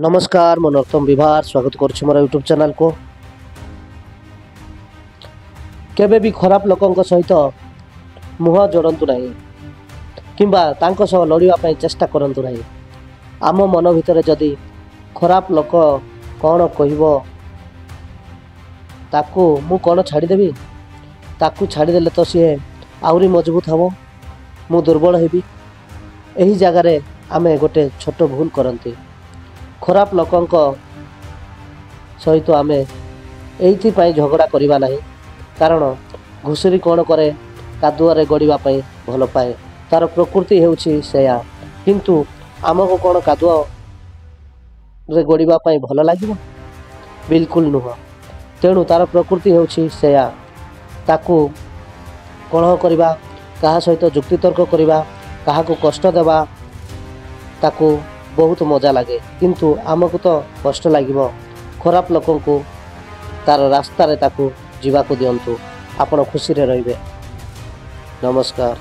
नमस्कार मो नरोत्तम विभार स्वागत करुच्ची मोर यूट्यूब चैनल को। केबे भी खराब लोकों सहित मुह जोड़तु नहीं किंबा तांको सह लड़िबा पई चेष्टा करंतु नहीं। आम मन भितर जदि खराब लोक कौन कहबो ताकू मु कौन छाड़देवी ताकू छाड़देले तो सी आहरी मजबूत हम मु दुर्बल हेबी। एही जगार आमे गोटे छोट भूल करती खराब लोकों सहित आमे एइथि पई झगड़ा करिबा नहीं। कारण घुसुरी कौन करे कादुआरे गड़िबा पई भल पाए तार प्रकृति हेउछि सेया, किंतु आमको कौन कादुआ रे गड़िबा पई भल लागिबो बिल्कुल नुह। तेणु तार प्रकृति हेउछि सेया, ताकू कलह करिबा कहा सहित जुक्तितर्क करिबा काहाको कष्ट देबा ताकू बहुत मजा लगे, किंतु आमको तो कष्ट लागिबो। खराब लोकों को तार रास्ता रे ताकू जीवा को दियंतु, आपण खुशी रे रहिबे। नमस्कार।